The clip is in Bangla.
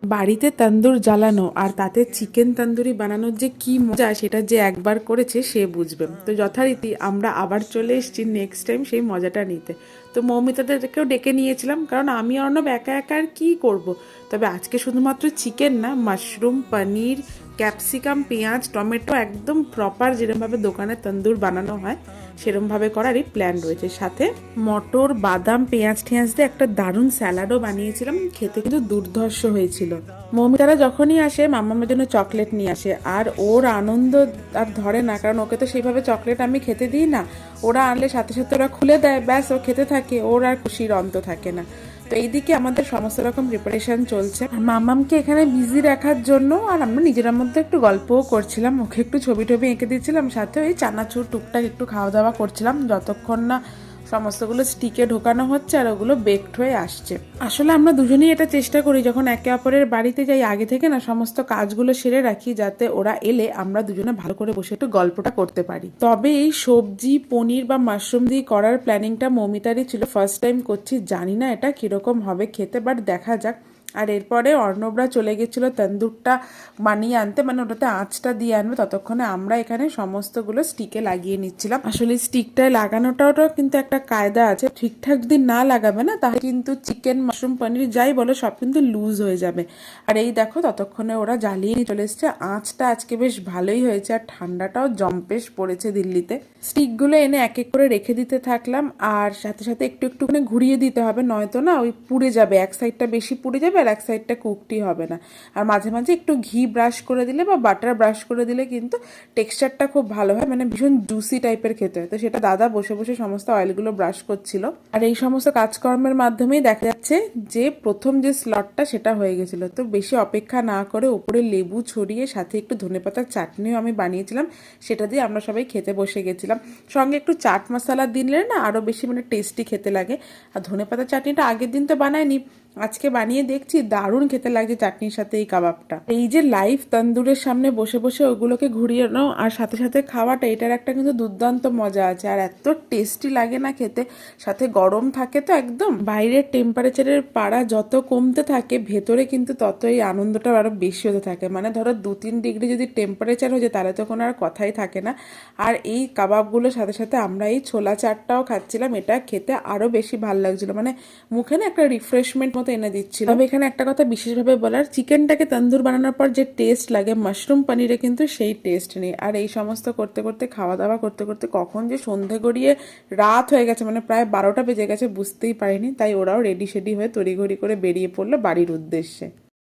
বাড়িতে তন্দুর জ্বালানো আর তাতে চিকেন তন্দুরি বানানোর যে কি মজা সেটা যে একবার করেছে সে বুঝবে। তো যথারীতি আমরা আবার চলে এসেছি নেক্সট টাইম সেই মজাটা নিতে। তো মৌমিতাদেরকেও ডেকে নিয়েছিলাম, কারণ আমি অর্ণব একা একা আর কী করব। তবে আজকে শুধুমাত্র চিকেন না, মাশরুম, পনির, ক্যাপসিকাম, পেঁয়াজ, টমেটো একদম প্রপার যেরকমভাবে দোকানে তন্দুর বানানো হয় সেরমভাবে করারই প্ল্যান রয়েছে। সাথে মটর, বাদাম, পেঁয়াজ ঠেঁয়াজ দিয়ে একটা দারুণ স্যালাডও বানিয়েছিলাম, খেতে কিন্তু দুর্ধর্ষ হয়েছিল। মৌমিতারা যখনই আসে মাম্মামের জন্য চকলেট নিয়ে আসে, আর ওর আনন্দ আর ধরে না, কারণ ওকে তো সেইভাবে চকলেট আমি খেতে দিই না। ওরা আনলে সাথে সাথে ওরা খুলে দেয়, ব্যাস ও খেতে থাকে, ওর আর খুশির অন্ত থাকে না। তো এইদিকে আমাদের সমস্ত রকম প্রিপারেশন চলছে মাম্মামকে এখানে বিজি রাখার জন্য, আর আমরা নিজের মধ্যে একটু গল্পও করছিলাম, ওকে একটু ছবি টবি এঁকে দিচ্ছিলাম, সাথে ওই চানাচুর টুকটাক একটু খাওয়া দাওয়া করছিলাম যতক্ষণ না সমস্তগুলো স্টিকে ঢোকানো হচ্ছে আর ওগুলো বেকড হয়ে আসছে। আসলে আমরা দুজনেই এটা চেষ্টা করি যখন একে অপরের বাড়িতে যাই আগে থেকে না সমস্ত কাজগুলো সেরে রাখি, যাতে ওরা এলে আমরা দুজনে ভালো করে বসে একটু গল্পটা করতে পারি। তবে এই সবজি, পনির বা মাশরুম দিয়ে করার প্ল্যানিংটা মৌমিতারই ছিল, ফার্স্ট টাইম করছি, জানি না এটা কিরকম হবে খেতে, বাট দেখা যাক। আর এরপরে অর্ণবরা চলে গেছিলো তন্দুরটা বানিয়ে আনতে, মানে ওটাতে আঁচটা দিয়ে আনবে, ততক্ষণে আমরা এখানে সমস্তগুলো স্টিকে লাগিয়ে নিচ্ছিলাম। আসলে স্টিকটায় লাগানোটাও কিন্তু একটা কায়দা আছে, ঠিকঠাক যদি না লাগাবে না তাহলে কিন্তু চিকেন, মাশরুম, পনির যাই বলো সব কিন্তু লুজ হয়ে যাবে। আর এই দেখো ততক্ষণে ওরা জ্বালিয়ে নিয়ে চলে এসছে। আঁচটা আজকে বেশ ভালোই হয়েছে, আর ঠান্ডাটাও জম্পেশ পড়েছে দিল্লিতে। স্টিকগুলো এনে এক এক করে রেখে দিতে থাকলাম, আর সাথে সাথে একটু একটু করে ঘুরিয়ে দিতে হবে, নয়তো না ওই পুড়ে যাবে, এক সাইডটা বেশি পুড়ে যাবে আর এক সাইডটা কুকটি হবে না। আর মাঝে মাঝে একটু ঘি ব্রাশ করে দিলে বা বাটার ব্রাশ করে দিলে কিন্তু টেক্সচারটা খুব ভালো হয়, মানে ভীষণ জুসি টাইপের খেতে হয়। তো সেটা দাদা বসে বসে সমস্ত অয়েলগুলো ব্রাশ করছিল, আর এই সমস্ত কাজকর্মের মাধ্যমেই দেখা যাচ্ছে যে প্রথম যে স্লটটা সেটা হয়ে গেছিল। তো বেশি অপেক্ষা না করে উপরে লেবু ছড়িয়ে সাথে একটু ধনেপাতার চাটনিও আমি বানিয়েছিলাম, সেটা দিয়ে আমরা সবাই খেতে বসে গেছিলাম। সঙ্গে একটু চাট মশলা দিলে না আরও বেশি মানে টেস্টি খেতে লাগে। আর ধনেপাতার চাটনিটা আগের দিন তো বানায়নি, আজকে বানিয়ে দেখছি দারুণ খেতে লাগছে চাটনির সাথে এই কাবাবটা। এই যে লাইভ তন্দুরের সামনে বসে বসে ওগুলোকে ঘুরিয়ে নাও আর সাথে সাথে খাওয়াটা, এটার একটা কিন্তু দুর্দান্ত মজা আছে, আর এত টেস্টি লাগে না খেতে। সাথে গরম থাকে তো একদম, বাইরের টেম্পারেচারের পাড়া যত কমতে থাকে ভেতরে কিন্তু তত এই আনন্দটা আরো বেশি হতে থাকে। মানে ধরো 2-3 ডিগ্রি যদি টেম্পারেচার হয়ে যায় তাহলে তো কোনো আর কথাই থাকে না। আর এই কাবাবগুলোর সাথে সাথে আমরা এই ছোলা চাটটাও খাচ্ছিলাম, এটা খেতে আরো বেশি ভালো লাগছিল, মানে মুখে না একটা রিফ্রেশমেন্ট মতো এনে দিচ্ছিল। তবে এখানে একটা কথা বিশেষভাবে বলার, চিকেনটাকে তন্দুর বানানোর পর যে টেস্ট লাগে মাশরুম পনিরে কিন্তু সেই টেস্ট নেই। আর এই সমস্ত করতে করতে খাওয়া দাওয়া করতে করতে কখন যে সন্ধে গড়িয়ে রাত হয়ে গেছে, মানে প্রায় 12টা বেজে গেছে বুঝতেই পারিনি। তাই ওরাও রেডি শেডি হয়ে তড়িঘড়ি করে বেরিয়ে পড়লো বাড়ির উদ্দেশ্যে।